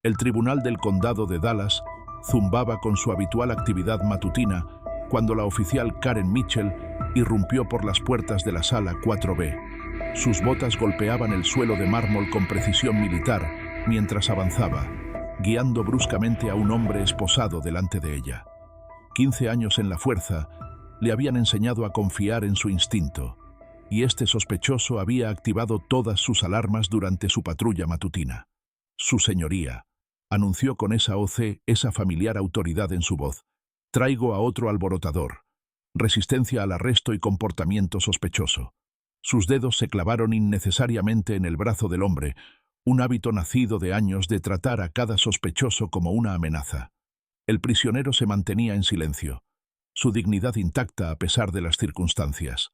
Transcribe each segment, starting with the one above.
El tribunal del condado de Dallas zumbaba con su habitual actividad matutina cuando la oficial Karen Mitchell irrumpió por las puertas de la sala 4B. Sus botas golpeaban el suelo de mármol con precisión militar mientras avanzaba, guiando bruscamente a un hombre esposado delante de ella. 15 años en la fuerza le habían enseñado a confiar en su instinto, y este sospechoso había activado todas sus alarmas durante su patrulla matutina. «Su señoría», anunció con esa esa familiar autoridad en su voz, «traigo a otro alborotador. Resistencia al arresto y comportamiento sospechoso». Sus dedos se clavaron innecesariamente en el brazo del hombre, un hábito nacido de años de tratar a cada sospechoso como una amenaza. El prisionero se mantenía en silencio, su dignidad intacta a pesar de las circunstancias.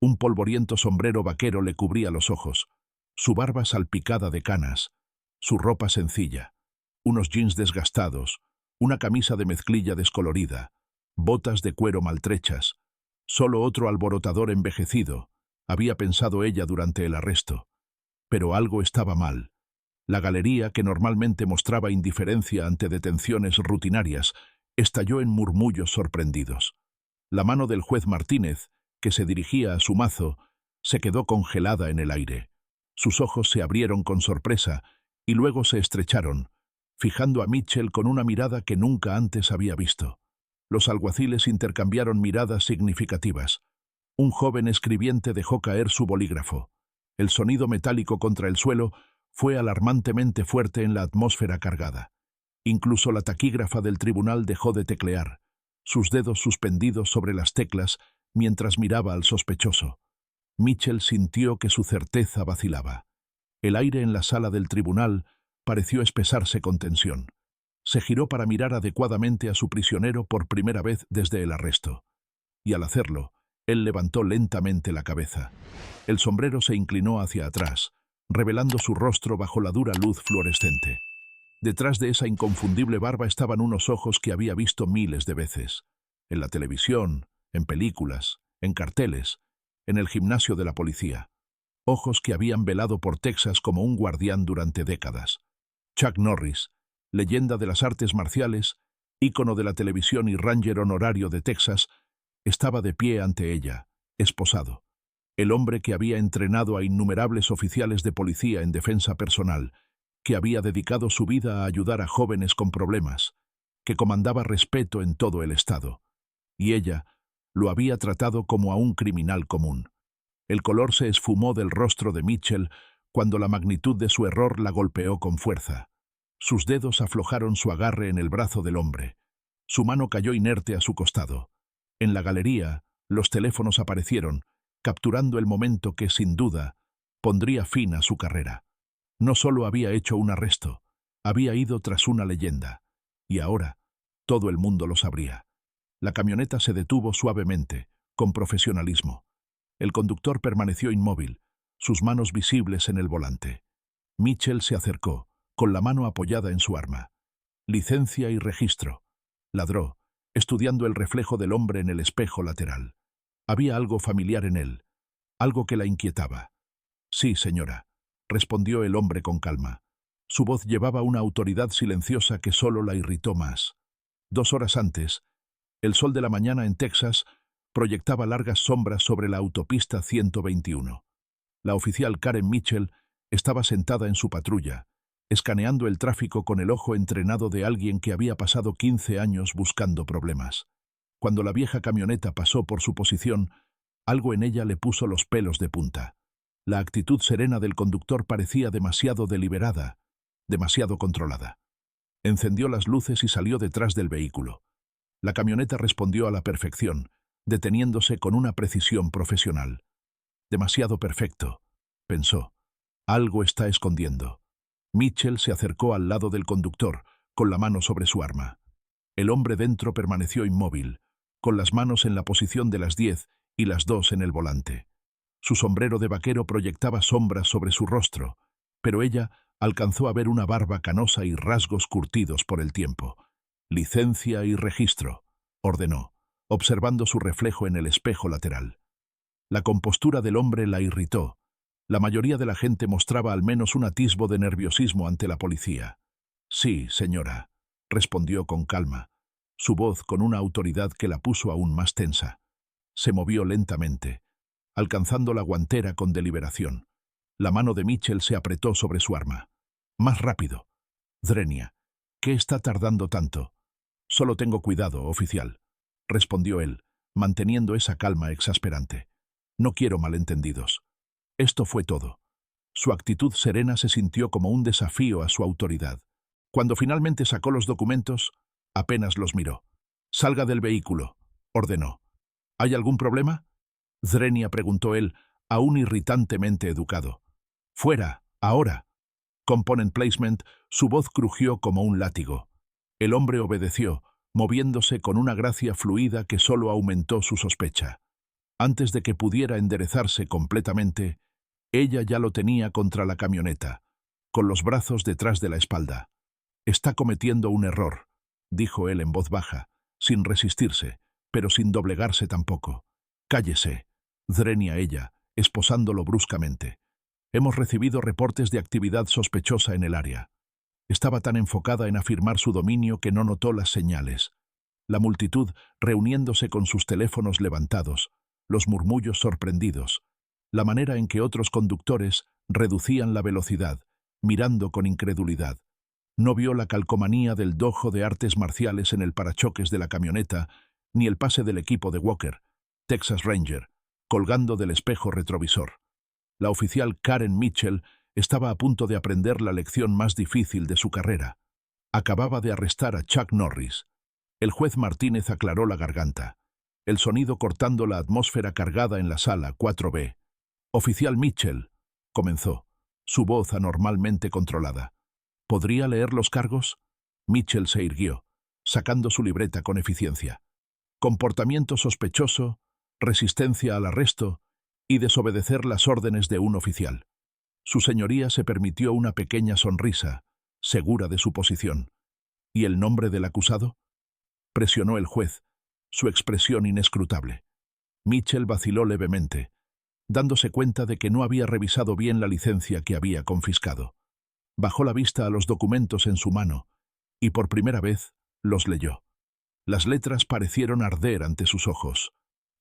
Un polvoriento sombrero vaquero le cubría los ojos, su barba salpicada de canas, su ropa sencilla, unos jeans desgastados, una camisa de mezclilla descolorida, botas de cuero maltrechas. Solo otro alborotador envejecido, había pensado ella durante el arresto. Pero algo estaba mal. La galería, que normalmente mostraba indiferencia ante detenciones rutinarias, estalló en murmullos sorprendidos. La mano del juez Martínez, que se dirigía a su mazo, se quedó congelada en el aire. Sus ojos se abrieron con sorpresa y luego se estrecharon, fijando a Mitchell con una mirada que nunca antes había visto. Los alguaciles intercambiaron miradas significativas. Un joven escribiente dejó caer su bolígrafo. El sonido metálico contra el suelo fue alarmantemente fuerte en la atmósfera cargada. Incluso la taquígrafa del tribunal dejó de teclear, sus dedos suspendidos sobre las teclas mientras miraba al sospechoso. Mitchell sintió que su certeza vacilaba. El aire en la sala del tribunal pareció espesarse con tensión. Se giró para mirar adecuadamente a su prisionero por primera vez desde el arresto. Y al hacerlo, él levantó lentamente la cabeza. El sombrero se inclinó hacia atrás, revelando su rostro bajo la dura luz fluorescente. Detrás de esa inconfundible barba estaban unos ojos que había visto miles de veces. En la televisión, en películas, en carteles, en el gimnasio de la policía. Ojos que habían velado por Texas como un guardián durante décadas. Chuck Norris, leyenda de las artes marciales, ícono de la televisión y ranger honorario de Texas, estaba de pie ante ella, esposado. El hombre que había entrenado a innumerables oficiales de policía en defensa personal, que había dedicado su vida a ayudar a jóvenes con problemas, que comandaba respeto en todo el estado. Y ella lo había tratado como a un criminal común. El color se esfumó del rostro de Mitchell cuando la magnitud de su error la golpeó con fuerza. Sus dedos aflojaron su agarre en el brazo del hombre. Su mano cayó inerte a su costado. En la galería, los teléfonos aparecieron, capturando el momento que, sin duda, pondría fin a su carrera. No solo había hecho un arresto, había ido tras una leyenda. Y ahora, todo el mundo lo sabría. La camioneta se detuvo suavemente, con profesionalismo. El conductor permaneció inmóvil, sus manos visibles en el volante. Mitchell se acercó, con la mano apoyada en su arma. «Licencia y registro», ladró, estudiando el reflejo del hombre en el espejo lateral. Había algo familiar en él, algo que la inquietaba. «Sí, señora», respondió el hombre con calma. Su voz llevaba una autoridad silenciosa que solo la irritó más. 2 horas antes, el sol de la mañana en Texas proyectaba largas sombras sobre la autopista 121. La oficial Karen Mitchell estaba sentada en su patrulla, escaneando el tráfico con el ojo entrenado de alguien que había pasado 15 años buscando problemas. Cuando la vieja camioneta pasó por su posición, algo en ella le puso los pelos de punta. La actitud serena del conductor parecía demasiado deliberada, demasiado controlada. Encendió las luces y salió detrás del vehículo. La camioneta respondió a la perfección, deteniéndose con una precisión profesional. «Demasiado perfecto», pensó. «Algo está escondiendo». Mitchell se acercó al lado del conductor, con la mano sobre su arma. El hombre dentro permaneció inmóvil, con las manos en la posición de las 10 y las 2 en el volante. Su sombrero de vaquero proyectaba sombras sobre su rostro, pero ella alcanzó a ver una barba canosa y rasgos curtidos por el tiempo. «Licencia y registro», ordenó, observando su reflejo en el espejo lateral. La compostura del hombre la irritó. La mayoría de la gente mostraba al menos un atisbo de nerviosismo ante la policía. Sí, señora, respondió con calma, su voz con una autoridad que la puso aún más tensa. Se movió lentamente, alcanzando la guantera con deliberación. La mano de Mitchell se apretó sobre su arma. Más rápido. Drenia, ¿qué está tardando tanto? Solo tengo cuidado, oficial, respondió él, manteniendo esa calma exasperante. No quiero malentendidos. Esto fue todo. Su actitud serena se sintió como un desafío a su autoridad. Cuando finalmente sacó los documentos, apenas los miró. «Salga del vehículo», ordenó. «¿Hay algún problema?», Drenia preguntó él, aún irritantemente educado. «Fuera, ahora». Component Placement, su voz crujió como un látigo. El hombre obedeció, moviéndose con una gracia fluida que solo aumentó su sospecha. Antes de que pudiera enderezarse completamente, ella ya lo tenía contra la camioneta, con los brazos detrás de la espalda. «Está cometiendo un error», dijo él en voz baja, sin resistirse, pero sin doblegarse tampoco. «Cállese», Drenia ella, esposándolo bruscamente. «Hemos recibido reportes de actividad sospechosa en el área». Estaba tan enfocada en afirmar su dominio que no notó las señales. La multitud reuniéndose con sus teléfonos levantados, los murmullos sorprendidos, la manera en que otros conductores reducían la velocidad, mirando con incredulidad. No vio la calcomanía del dojo de artes marciales en el parachoques de la camioneta, ni el pase del equipo de Walker, Texas Ranger, colgando del espejo retrovisor. La oficial Karen Mitchell estaba a punto de aprender la lección más difícil de su carrera. Acababa de arrestar a Chuck Norris. El juez Martínez aclaró la garganta, el sonido cortando la atmósfera cargada en la sala 4B. «Oficial Mitchell», comenzó, su voz anormalmente controlada. «¿Podría leer los cargos?». Mitchell se irguió, sacando su libreta con eficiencia. «Comportamiento sospechoso, resistencia al arresto y desobedecer las órdenes de un oficial». Su señoría se permitió una pequeña sonrisa, segura de su posición. «¿Y el nombre del acusado?», presionó el juez, su expresión inescrutable. Mitchell vaciló levemente, dándose cuenta de que no había revisado bien la licencia que había confiscado. Bajó la vista a los documentos en su mano y por primera vez los leyó. Las letras parecieron arder ante sus ojos.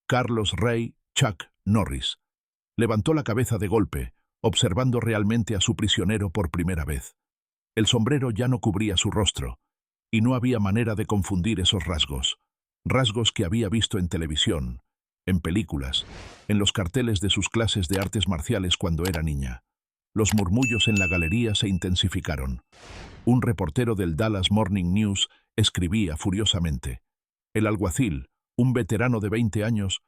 Carlos Ray Chuck Norris. Levantó la cabeza de golpe, observando realmente a su prisionero por primera vez. El sombrero ya no cubría su rostro, y no había manera de confundir esos rasgos. Rasgos que había visto en televisión, en películas, en los carteles de sus clases de artes marciales cuando era niña. Los murmullos en la galería se intensificaron. Un reportero del Dallas Morning News escribía furiosamente. El alguacil, un veterano de 20 años,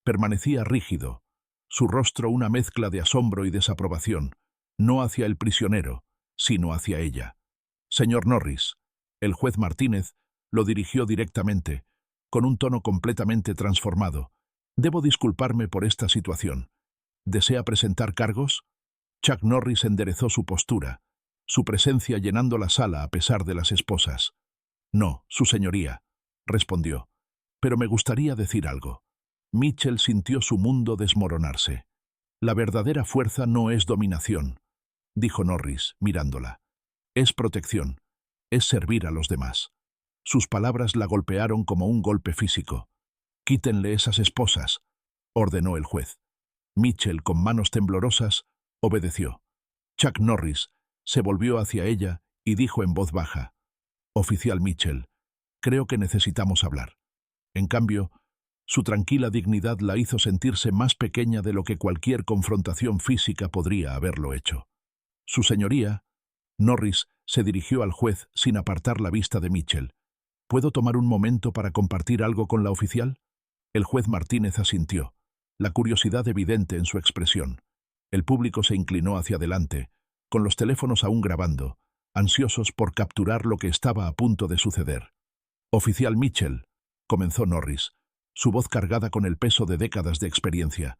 permanecía rígido, su rostro una mezcla de asombro y desaprobación, no hacia el prisionero, sino hacia ella. «Señor Norris», el juez Martínez lo dirigió directamente, con un tono completamente transformado. «Debo disculparme por esta situación. ¿Desea presentar cargos?». Chuck Norris enderezó su postura, su presencia llenando la sala a pesar de las esposas. «No, su señoría», respondió, «pero me gustaría decir algo». Mitchell sintió su mundo desmoronarse. «La verdadera fuerza no es dominación», dijo Norris, mirándola. «Es protección, es servir a los demás». Sus palabras la golpearon como un golpe físico. «Quítenle esas esposas», ordenó el juez. Mitchell, con manos temblorosas, obedeció. Chuck Norris se volvió hacia ella y dijo en voz baja: «Oficial Mitchell, creo que necesitamos hablar». En cambio, su tranquila dignidad la hizo sentirse más pequeña de lo que cualquier confrontación física podría haberlo hecho. «Su señoría», Norris se dirigió al juez sin apartar la vista de Mitchell. «¿Puedo tomar un momento para compartir algo con la oficial?». El juez Martínez asintió, la curiosidad evidente en su expresión. El público se inclinó hacia adelante, con los teléfonos aún grabando, ansiosos por capturar lo que estaba a punto de suceder. «Oficial Mitchell», comenzó Norris, su voz cargada con el peso de décadas de experiencia.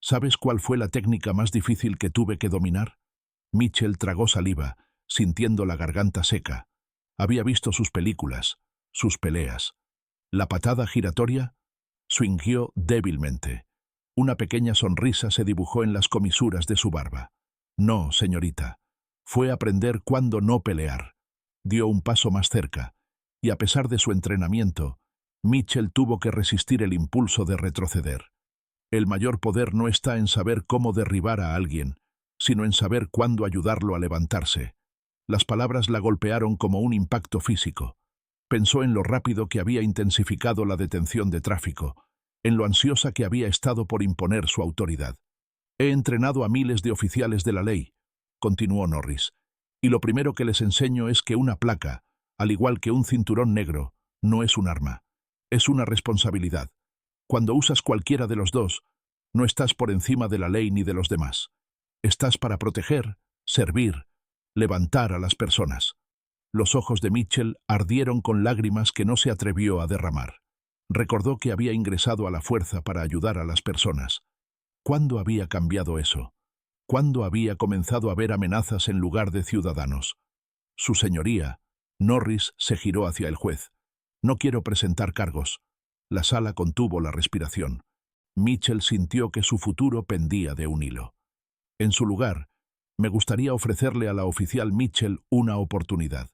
«¿Sabes cuál fue la técnica más difícil que tuve que dominar?». Mitchell tragó saliva, sintiendo la garganta seca. Había visto sus películas, sus peleas. «¿La patada giratoria?». Swingió débilmente. Una pequeña sonrisa se dibujó en las comisuras de su barba. «No, señorita. Fue aprender cuándo no pelear». dio un paso más cerca, y a pesar de su entrenamiento, Mitchell tuvo que resistir el impulso de retroceder. El mayor poder no está en saber cómo derribar a alguien, sino en saber cuándo ayudarlo a levantarse. Las palabras la golpearon como un impacto físico. Pensó en lo rápido que había intensificado la detención de tráfico, en lo ansiosa que había estado por imponer su autoridad. «He entrenado a miles de oficiales de la ley», continuó Norris, «y lo primero que les enseño es que una placa, al igual que un cinturón negro, no es un arma. Es una responsabilidad. Cuando usas cualquiera de los dos, no estás por encima de la ley ni de los demás. Estás para proteger, servir, levantar a las personas». Los ojos de Mitchell ardieron con lágrimas que no se atrevió a derramar. Recordó que había ingresado a la fuerza para ayudar a las personas. ¿Cuándo había cambiado eso? ¿Cuándo había comenzado a ver amenazas en lugar de ciudadanos? Su señoría, Norris se giró hacia el juez. «No quiero presentar cargos». La sala contuvo la respiración. Mitchell sintió que su futuro pendía de un hilo. «En su lugar, me gustaría ofrecerle a la oficial Mitchell una oportunidad».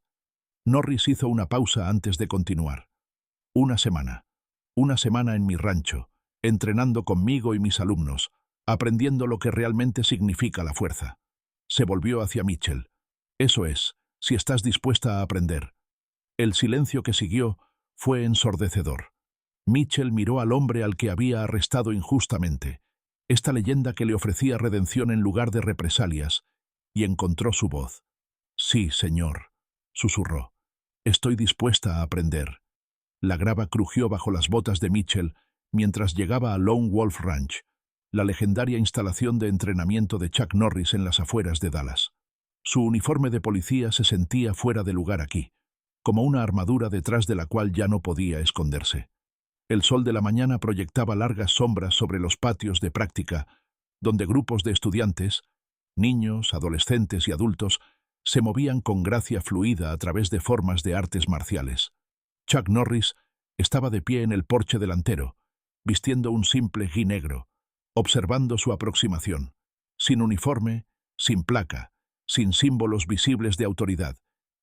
Norris hizo una pausa antes de continuar. Una semana en mi rancho, entrenando conmigo y mis alumnos, aprendiendo lo que realmente significa la fuerza». Se volvió hacia Mitchell. «Eso es, si estás dispuesta a aprender». El silencio que siguió fue ensordecedor. Mitchell miró al hombre al que había arrestado injustamente, esta leyenda que le ofrecía redención en lugar de represalias, y encontró su voz. «Sí, señor», susurró. «Estoy dispuesta a aprender». La grava crujió bajo las botas de Mitchell mientras llegaba a Lone Wolf Ranch, la legendaria instalación de entrenamiento de Chuck Norris en las afueras de Dallas. Su uniforme de policía se sentía fuera de lugar aquí, como una armadura detrás de la cual ya no podía esconderse. El sol de la mañana proyectaba largas sombras sobre los patios de práctica, donde grupos de estudiantes, niños, adolescentes y adultos, se movían con gracia fluida a través de formas de artes marciales. Chuck Norris estaba de pie en el porche delantero, vistiendo un simple gui negro, observando su aproximación, sin uniforme, sin placa, sin símbolos visibles de autoridad,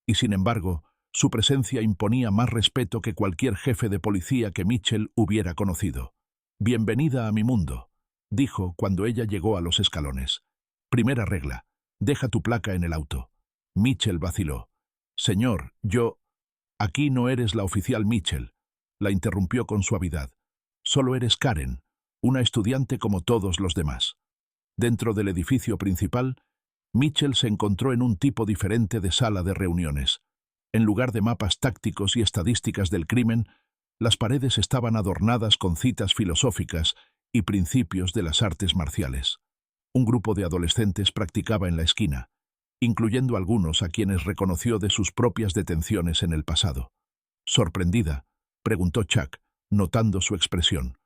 y sin embargo, su presencia imponía más respeto que cualquier jefe de policía que Mitchell hubiera conocido. «Bienvenida a mi mundo», dijo cuando ella llegó a los escalones. «Primera regla, deja tu placa en el auto». Mitchell vaciló. «Señor, yo...» «Aquí no eres la oficial Mitchell», la interrumpió con suavidad. «Solo eres Karen, una estudiante como todos los demás». Dentro del edificio principal, Mitchell se encontró en un tipo diferente de sala de reuniones. En lugar de mapas tácticos y estadísticas del crimen, las paredes estaban adornadas con citas filosóficas y principios de las artes marciales. Un grupo de adolescentes practicaba en la esquina, incluyendo algunos a quienes reconoció de sus propias detenciones en el pasado. «Sorprendida», preguntó Chuck, notando su expresión.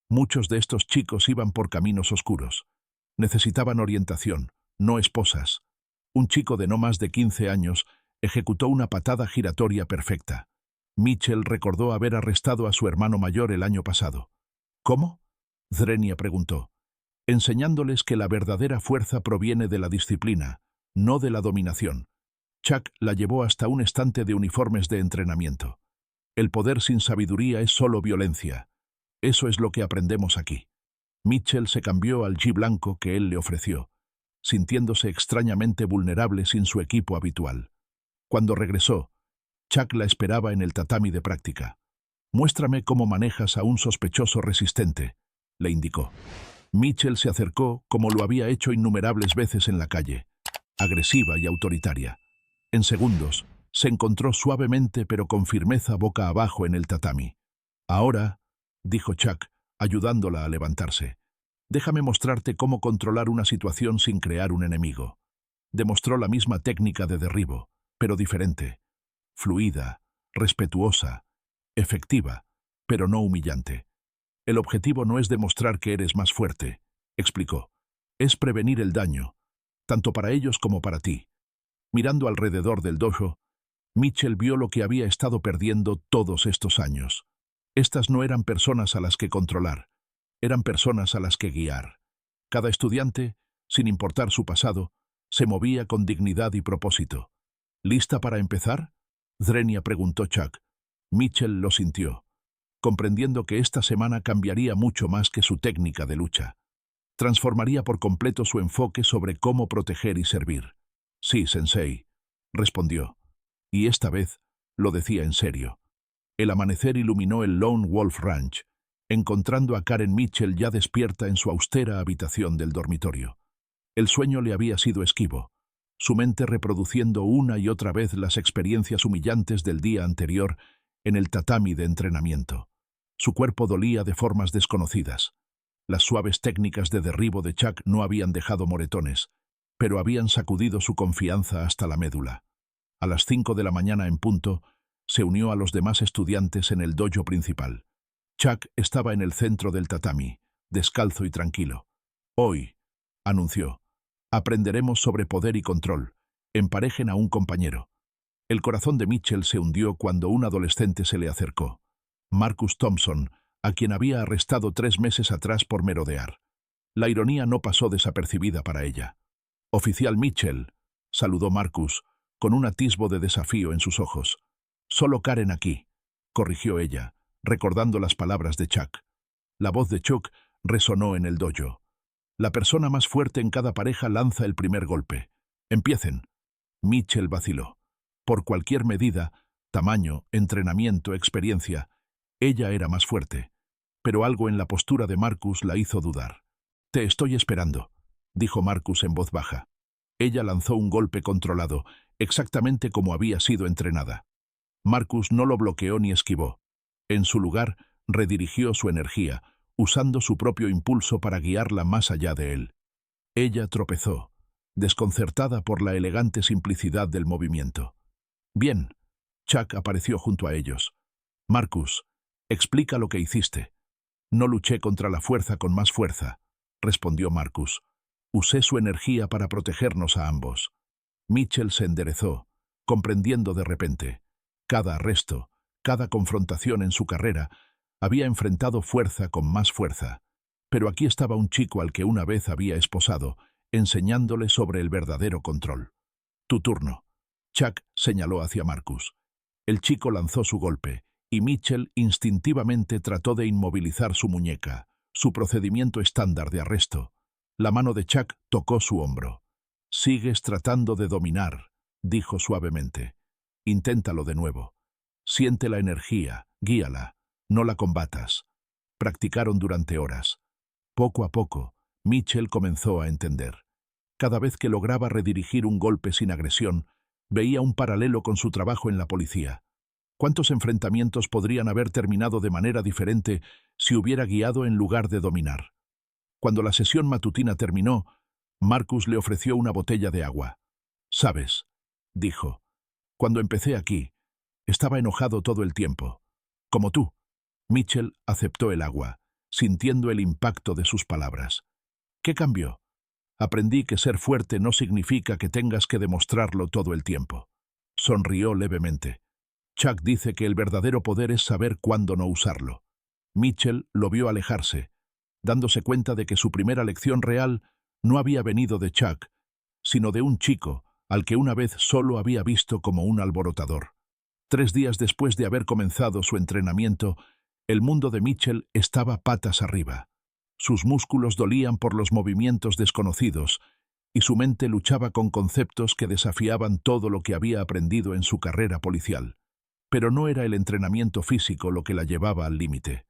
«Muchos de estos chicos iban por caminos oscuros. Necesitaban orientación, no esposas». Un chico de no más de 15 años ejecutó una patada giratoria perfecta. Mitchell recordó haber arrestado a su hermano mayor el año pasado. «¿Cómo?», Zrenia preguntó. «Enseñándoles que la verdadera fuerza proviene de la disciplina, no de la dominación». Chuck la llevó hasta un estante de uniformes de entrenamiento. «El poder sin sabiduría es solo violencia. Eso es lo que aprendemos aquí». Mitchell se cambió al gi blanco que él le ofreció, sintiéndose extrañamente vulnerable sin su equipo habitual. Cuando regresó, Chuck la esperaba en el tatami de práctica. «Muéstrame cómo manejas a un sospechoso resistente», le indicó. Mitchell se acercó como lo había hecho innumerables veces en la calle, agresiva y autoritaria. En segundos, se encontró suavemente pero con firmeza boca abajo en el tatami. «Ahora», dijo Chuck, ayudándola a levantarse, «déjame mostrarte cómo controlar una situación sin crear un enemigo». Demostró la misma técnica de derribo, pero diferente. Fluida, respetuosa, efectiva, pero no humillante. «El objetivo no es demostrar que eres más fuerte», explicó. «Es prevenir el daño, tanto para ellos como para ti». Mirando alrededor del dojo, Mitchell vio lo que había estado perdiendo todos estos años. Estas no eran personas a las que controlar, eran personas a las que guiar. Cada estudiante, sin importar su pasado, se movía con dignidad y propósito. «¿Lista para empezar?», Drenia preguntó Chuck. Mitchell lo sintió, comprendiendo que esta semana cambiaría mucho más que su técnica de lucha. Transformaría por completo su enfoque sobre cómo proteger y servir. Sí, sensei, respondió. Y esta vez lo decía en serio. El amanecer iluminó el Lone Wolf Ranch, encontrando a Karen Mitchell ya despierta en su austera habitación del dormitorio. El sueño le había sido esquivo, su mente reproduciendo una y otra vez las experiencias humillantes del día anterior en el tatami de entrenamiento. Su cuerpo dolía de formas desconocidas. Las suaves técnicas de derribo de Chuck no habían dejado moretones, pero habían sacudido su confianza hasta la médula. A las 5 de la mañana en punto, se unió a los demás estudiantes en el dojo principal. Chuck estaba en el centro del tatami, descalzo y tranquilo. Hoy, anunció, aprenderemos sobre poder y control. Emparejen a un compañero. El corazón de Mitchell se hundió cuando un adolescente se le acercó. Marcus Thompson, a quien había arrestado 3 meses atrás por merodear. La ironía no pasó desapercibida para ella. «Oficial Mitchell», saludó Marcus, con un atisbo de desafío en sus ojos. «Solo Karen aquí», corrigió ella, recordando las palabras de Chuck. La voz de Chuck resonó en el dojo. «La persona más fuerte en cada pareja lanza el primer golpe. Empiecen». Mitchell vaciló. Por cualquier medida, tamaño, entrenamiento, experiencia, ella era más fuerte. Pero algo en la postura de Marcus la hizo dudar. «Te estoy esperando», dijo Marcus en voz baja. Ella lanzó un golpe controlado, exactamente como había sido entrenada. Marcus no lo bloqueó ni esquivó. En su lugar, redirigió su energía, usando su propio impulso para guiarla más allá de él. Ella tropezó, desconcertada por la elegante simplicidad del movimiento. «Bien». Chuck apareció junto a ellos. «Marcus, explica lo que hiciste». «No luché contra la fuerza con más fuerza», respondió Marcus. «Usé su energía para protegernos a ambos». Mitchell se enderezó, comprendiendo de repente. Cada arresto, cada confrontación en su carrera, había enfrentado fuerza con más fuerza. Pero aquí estaba un chico al que una vez había esposado, enseñándole sobre el verdadero control. «Tu turno». Chuck señaló hacia Marcus. El chico lanzó su golpe, y Mitchell instintivamente trató de inmovilizar su muñeca, su procedimiento estándar de arresto. La mano de Chuck tocó su hombro. «Sigues tratando de dominar», dijo suavemente. «Inténtalo de nuevo. Siente la energía, guíala, no la combatas». Practicaron durante horas. Poco a poco, Mitchell comenzó a entender. Cada vez que lograba redirigir un golpe sin agresión, veía un paralelo con su trabajo en la policía. ¿Cuántos enfrentamientos podrían haber terminado de manera diferente si hubiera guiado en lugar de dominar? Cuando la sesión matutina terminó, Marcus le ofreció una botella de agua. «Sabes», dijo, «cuando empecé aquí, estaba enojado todo el tiempo. Como tú». Mitchell aceptó el agua, sintiendo el impacto de sus palabras. «¿Qué cambió?» «Aprendí que ser fuerte no significa que tengas que demostrarlo todo el tiempo». Sonrió levemente. «Chuck dice que el verdadero poder es saber cuándo no usarlo». Mitchell lo vio alejarse, dándose cuenta de que su primera lección real no había venido de Chuck, sino de un chico al que una vez solo había visto como un alborotador. 3 días después de haber comenzado su entrenamiento, el mundo de Mitchell estaba patas arriba. Sus músculos dolían por los movimientos desconocidos, y su mente luchaba con conceptos que desafiaban todo lo que había aprendido en su carrera policial. Pero no era el entrenamiento físico lo que la llevaba al límite.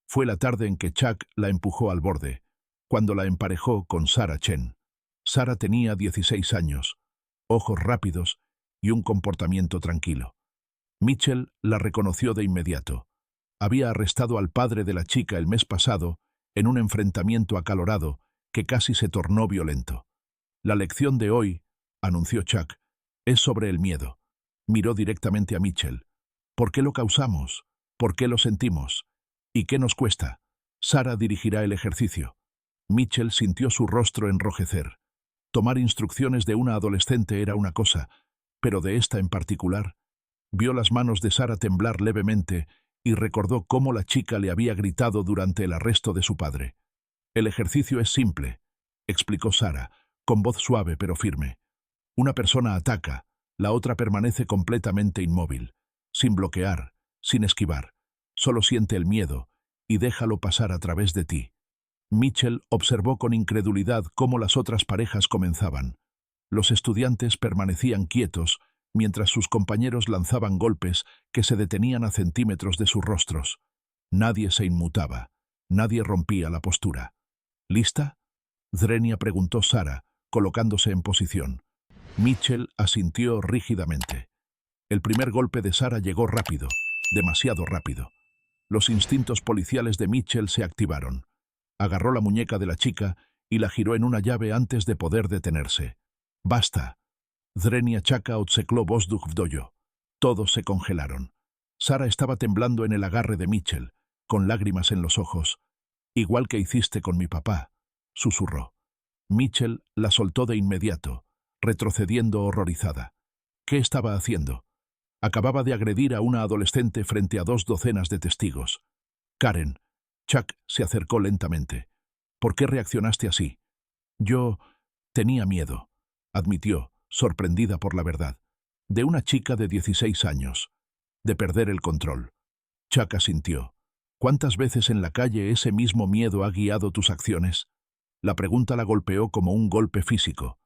Fue la tarde en que Chuck la empujó al borde, cuando la emparejó con Sarah Chen. Sarah tenía 16 años, ojos rápidos y un comportamiento tranquilo. Mitchell la reconoció de inmediato. Había arrestado al padre de la chica el mes pasado en un enfrentamiento acalorado que casi se tornó violento. «La lección de hoy», anunció Chuck, «es sobre el miedo». Miró directamente a Mitchell. «¿Por qué lo causamos? ¿Por qué lo sentimos? ¿Y qué nos cuesta? Sarah dirigirá el ejercicio». Mitchell sintió su rostro enrojecer. Tomar instrucciones de una adolescente era una cosa, pero de esta en particular. Vio las manos de Sarah temblar levemente y recordó cómo la chica le había gritado durante el arresto de su padre. «El ejercicio es simple», explicó Sarah, con voz suave pero firme. «Una persona ataca, la otra permanece completamente inmóvil. sin bloquear, sin esquivar. Solo siente el miedo y déjalo pasar a través de ti. Mitchell observó con incredulidad cómo las otras parejas comenzaban. Los estudiantes permanecían quietos mientras sus compañeros lanzaban golpes que se detenían a centímetros de sus rostros. Nadie se inmutaba, nadie rompía la postura. ¿Lista?, Zrenia preguntó Sara, colocándose en posición. Mitchell asintió rígidamente. El primer golpe de Sara llegó rápido, demasiado rápido. Los instintos policiales de Mitchell se activaron. Agarró la muñeca de la chica y la giró en una llave antes de poder detenerse. «Basta». Zrenia Chaka Otseklo Vozduk Vdoyo. Todos se congelaron. Sara estaba temblando en el agarre de Mitchell, con lágrimas en los ojos. «Igual que hiciste con mi papá», susurró. Mitchell la soltó de inmediato, retrocediendo horrorizada. ¿Qué estaba haciendo? Acababa de agredir a una adolescente frente a 2 docenas de testigos. «Karen». Chuck se acercó lentamente. «¿Por qué reaccionaste así?» «Yo tenía miedo», admitió, sorprendida por la verdad. «De una chica de 16 años. De perder el control». Chuck asintió. «¿Cuántas veces en la calle ese mismo miedo ha guiado tus acciones?» La pregunta la golpeó como un golpe físico.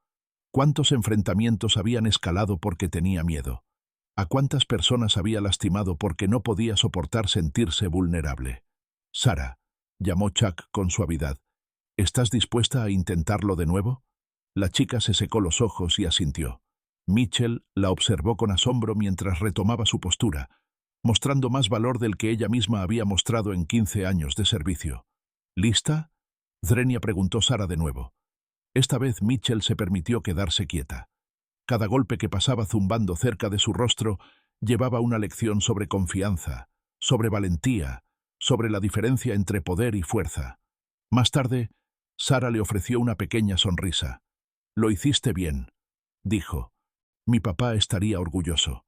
¿Cuántos enfrentamientos habían escalado porque tenía miedo? ¿A cuántas personas había lastimado porque no podía soportar sentirse vulnerable? «Sara», llamó Chuck con suavidad, «¿estás dispuesta a intentarlo de nuevo?» La chica se secó los ojos y asintió. Mitchell la observó con asombro mientras retomaba su postura, mostrando más valor del que ella misma había mostrado en 15 años de servicio. «¿Lista?», Zrenia preguntó Sara de nuevo. Esta vez Mitchell se permitió quedarse quieta. Cada golpe que pasaba zumbando cerca de su rostro llevaba una lección sobre confianza, sobre valentía, sobre la diferencia entre poder y fuerza. Más tarde, Sara le ofreció una pequeña sonrisa. «Lo hiciste bien», dijo. «Mi papá estaría orgulloso».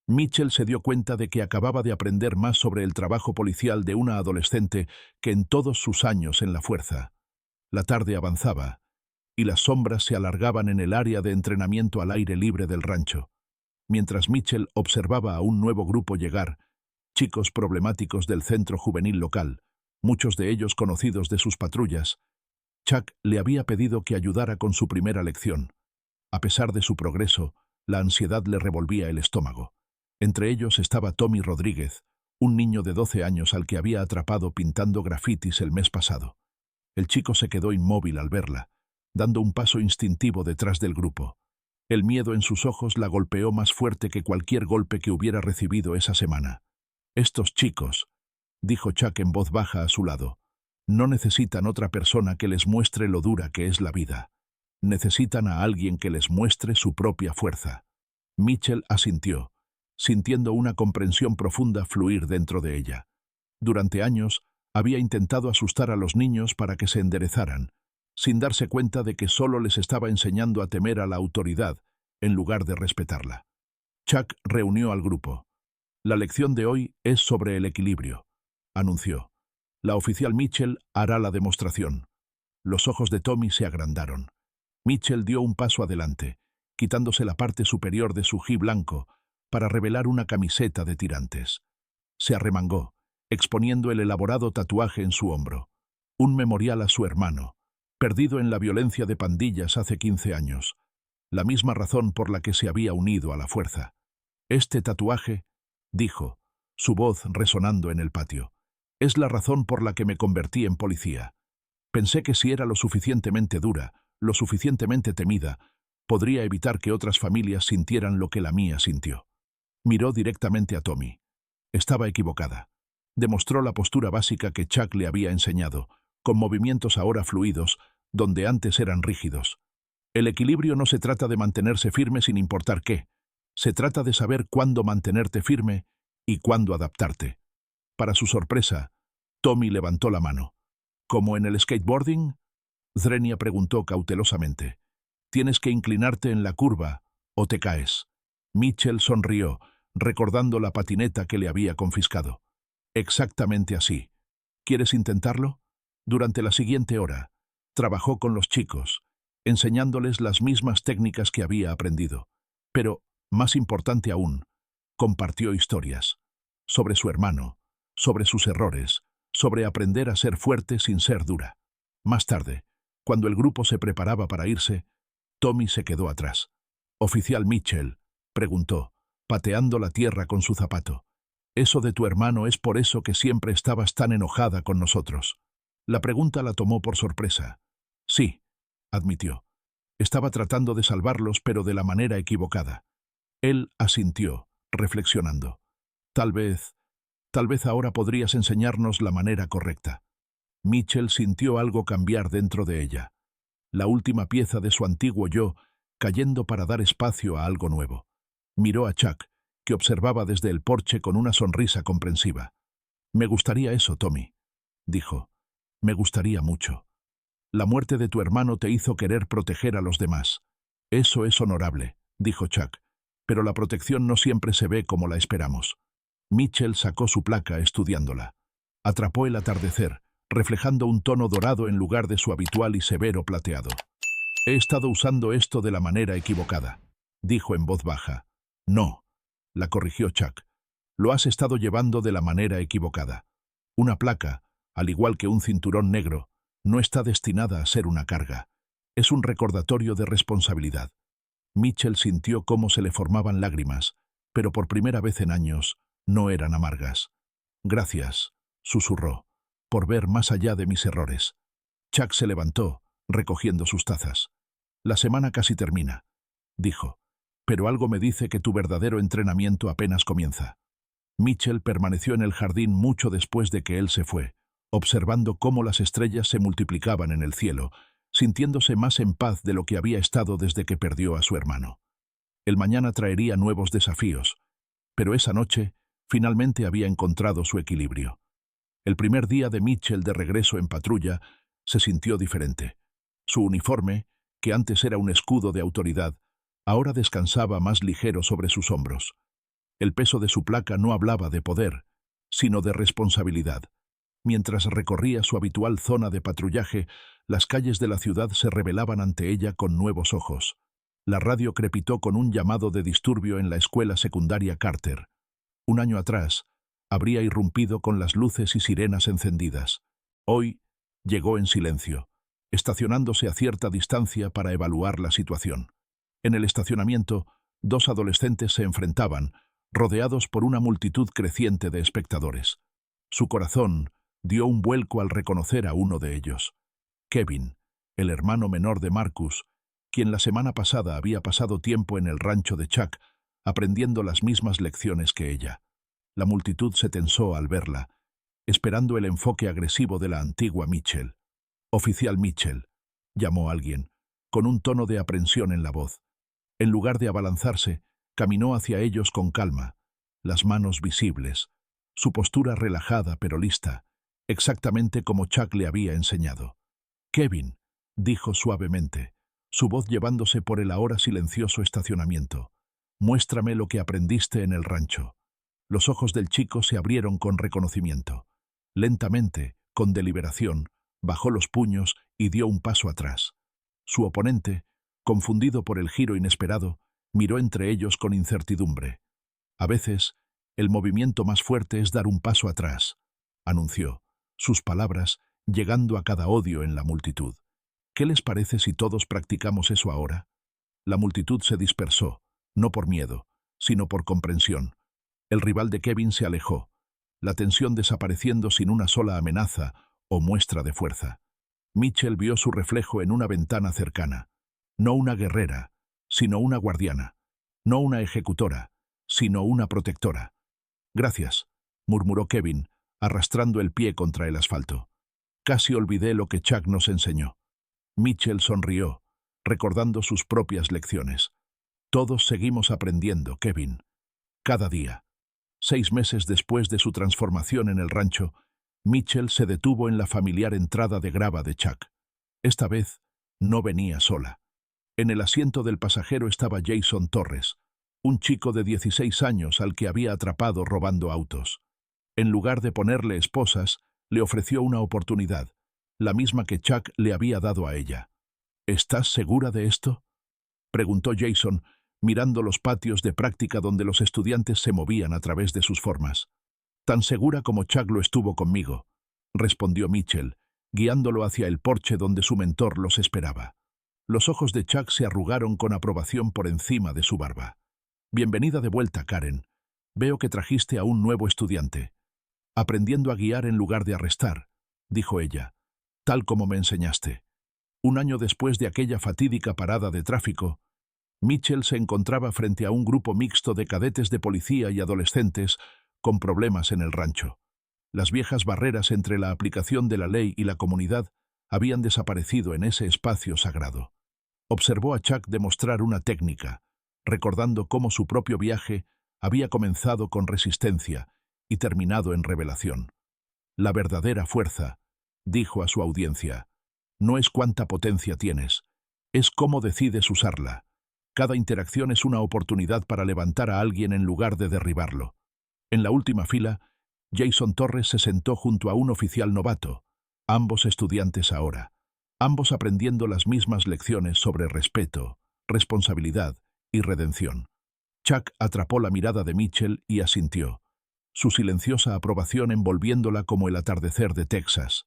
Mitchell se dio cuenta de que acababa de aprender más sobre el trabajo policial de una adolescente que en todos sus años en la fuerza. La tarde avanzaba, y las sombras se alargaban en el área de entrenamiento al aire libre del rancho. Mientras Mitchell observaba a un nuevo grupo llegar, chicos problemáticos del centro juvenil local, muchos de ellos conocidos de sus patrullas, Chuck le había pedido que ayudara con su primera lección. A pesar de su progreso, la ansiedad le revolvía el estómago. Entre ellos estaba Tommy Rodríguez, un niño de 12 años al que había atrapado pintando grafitis el mes pasado. El chico se quedó inmóvil al verla, dando un paso instintivo detrás del grupo. El miedo en sus ojos la golpeó más fuerte que cualquier golpe que hubiera recibido esa semana. «Estos chicos», dijo Chuck en voz baja a su lado, «no necesitan otra persona que les muestre lo dura que es la vida. Necesitan a alguien que les muestre su propia fuerza». Mitchell asintió, sintiendo una comprensión profunda fluir dentro de ella. Durante años había intentado asustar a los niños para que se enderezaran, sin darse cuenta de que solo les estaba enseñando a temer a la autoridad en lugar de respetarla. Chuck reunió al grupo. «La lección de hoy es sobre el equilibrio», anunció. «La oficial Mitchell hará la demostración». Los ojos de Tommy se agrandaron. Mitchell dio un paso adelante, quitándose la parte superior de su ji blanco para revelar una camiseta de tirantes. Se arremangó, exponiendo el elaborado tatuaje en su hombro. Un memorial a su hermano, perdido en la violencia de pandillas hace 15 años. La misma razón por la que se había unido a la fuerza. «Este tatuaje», dijo, su voz resonando en el patio, «es la razón por la que me convertí en policía. Pensé que si era lo suficientemente dura, lo suficientemente temida, podría evitar que otras familias sintieran lo que la mía sintió». Miró directamente a Tommy. Estaba equivocada. Demostró la postura básica que Chuck le había enseñado, con movimientos ahora fluidos, donde antes eran rígidos. El equilibrio no se trata de mantenerse firme sin importar qué. Se trata de saber cuándo mantenerte firme y cuándo adaptarte. Para su sorpresa, Tommy levantó la mano. «¿Como en el skateboarding?», Zrenia preguntó cautelosamente. «Tienes que inclinarte en la curva o te caes». Mitchell sonrió, recordando la patineta que le había confiscado. «Exactamente así. ¿Quieres intentarlo?». Durante la siguiente hora, trabajó con los chicos, enseñándoles las mismas técnicas que había aprendido. Pero, más importante aún, Compartió historias. Sobre su hermano, sobre sus errores, sobre aprender a ser fuerte sin ser dura. Más tarde, cuando el grupo se preparaba para irse, Tommy se quedó atrás. «Oficial Mitchell», preguntó, pateando la tierra con su zapato. «¿Eso de tu hermano es por eso que siempre estabas tan enojada con nosotros?» La pregunta la tomó por sorpresa. «Sí», admitió. «Estaba tratando de salvarlos, pero de la manera equivocada». Él asintió, reflexionando. Tal vez ahora podrías enseñarnos la manera correcta». Mitchell sintió algo cambiar dentro de ella. La última pieza de su antiguo yo, cayendo para dar espacio a algo nuevo. Miró a Chuck, que observaba desde el porche con una sonrisa comprensiva. «Me gustaría eso, Tommy», dijo. «Me gustaría mucho. La muerte de tu hermano te hizo querer proteger a los demás. Eso es honorable», dijo Chuck, «pero la protección no siempre se ve como la esperamos». Mitchell sacó su placa estudiándola. Atrapó el atardecer, reflejando un tono dorado en lugar de su habitual y severo plateado. «He estado usando esto de la manera equivocada», dijo en voz baja. «No», la corrigió Chuck. «Lo has estado llevando de la manera equivocada. Una placa, al igual que un cinturón negro, no está destinada a ser una carga. Es un recordatorio de responsabilidad». Mitchell sintió cómo se le formaban lágrimas, pero por primera vez en años no eran amargas. «Gracias», susurró, «por ver más allá de mis errores». Chuck se levantó, recogiendo sus tazas. «La semana casi termina», dijo, «pero algo me dice que tu verdadero entrenamiento apenas comienza». Mitchell permaneció en el jardín mucho después de que él se fue, observando cómo las estrellas se multiplicaban en el cielo, sintiéndose más en paz de lo que había estado desde que perdió a su hermano. El mañana traería nuevos desafíos, pero esa noche finalmente había encontrado su equilibrio. El primer día de Mitchell de regreso en patrulla se sintió diferente. Su uniforme, que antes era un escudo de autoridad, ahora descansaba más ligero sobre sus hombros. El peso de su placa no hablaba de poder, sino de responsabilidad. Mientras recorría su habitual zona de patrullaje, las calles de la ciudad se revelaban ante ella con nuevos ojos. La radio crepitó con un llamado de disturbio en la escuela secundaria Carter. Un año atrás, habría irrumpido con las luces y sirenas encendidas. Hoy, llegó en silencio, estacionándose a cierta distancia para evaluar la situación. En el estacionamiento, dos adolescentes se enfrentaban, rodeados por una multitud creciente de espectadores. Su corazón dio un vuelco al reconocer a uno de ellos. Kevin, el hermano menor de Marcus, quien la semana pasada había pasado tiempo en el rancho de Chuck, aprendiendo las mismas lecciones que ella. La multitud se tensó al verla, esperando el enfoque agresivo de la antigua Mitchell. «Oficial Mitchell», llamó alguien, con un tono de aprensión en la voz. En lugar de abalanzarse, caminó hacia ellos con calma, las manos visibles, su postura relajada pero lista, exactamente como Chuck le había enseñado. «Kevin», dijo suavemente, su voz llevándose por el ahora silencioso estacionamiento. «Muéstrame lo que aprendiste en el rancho». Los ojos del chico se abrieron con reconocimiento. Lentamente, con deliberación, bajó los puños y dio un paso atrás. Su oponente, confundido por el giro inesperado, miró entre ellos con incertidumbre. «A veces, el movimiento más fuerte es dar un paso atrás», anunció, sus palabras llegando a cada odio en la multitud. «¿Qué les parece si todos practicamos eso ahora?» La multitud se dispersó, no por miedo, sino por comprensión. El rival de Kevin se alejó, la tensión desapareciendo sin una sola amenaza o muestra de fuerza. Mitchell vio su reflejo en una ventana cercana. No una guerrera, sino una guardiana. No una ejecutora, sino una protectora. «Gracias», murmuró Kevin, arrastrando el pie contra el asfalto. «Casi olvidé lo que Chuck nos enseñó». Mitchell sonrió, recordando sus propias lecciones. «Todos seguimos aprendiendo, Kevin. Cada día». 6 meses después de su transformación en el rancho, Mitchell se detuvo en la familiar entrada de grava de Chuck. Esta vez, no venía sola. En el asiento del pasajero estaba Jason Torres, un chico de 16 años al que había atrapado robando autos. En lugar de ponerle esposas, le ofreció una oportunidad, la misma que Chuck le había dado a ella. «¿Estás segura de esto?», preguntó Jason, mirando los patios de práctica donde los estudiantes se movían a través de sus formas. «Tan segura como Chuck lo estuvo conmigo», respondió Mitchell, guiándolo hacia el porche donde su mentor los esperaba. Los ojos de Chuck se arrugaron con aprobación por encima de su barba. «Bienvenida de vuelta, Karen. Veo que trajiste a un nuevo estudiante. Aprendiendo a guiar en lugar de arrestar», dijo ella, «tal como me enseñaste». Un año después de aquella fatídica parada de tráfico, Mitchell se encontraba frente a un grupo mixto de cadetes de policía y adolescentes con problemas en el rancho. Las viejas barreras entre la aplicación de la ley y la comunidad habían desaparecido en ese espacio sagrado. Observó a Chuck demostrar una técnica, recordando cómo su propio viaje había comenzado con resistencia y terminado en revelación. «La verdadera fuerza», dijo a su audiencia, «no es cuánta potencia tienes, es cómo decides usarla. Cada interacción es una oportunidad para levantar a alguien en lugar de derribarlo». En la última fila, Jason Torres se sentó junto a un oficial novato, ambos estudiantes ahora, ambos aprendiendo las mismas lecciones sobre respeto, responsabilidad y redención. Chuck atrapó la mirada de Mitchell y asintió, su silenciosa aprobación envolviéndola como el atardecer de Texas.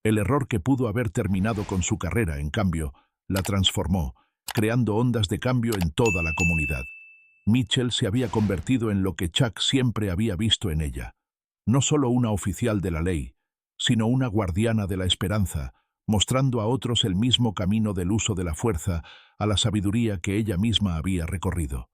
El error que pudo haber terminado con su carrera, en cambio, la transformó, creando ondas de cambio en toda la comunidad. Mitchell se había convertido en lo que Chuck siempre había visto en ella, no solo una oficial de la ley, sino una guardiana de la esperanza, mostrando a otros el mismo camino del uso de la fuerza a la sabiduría que ella misma había recorrido.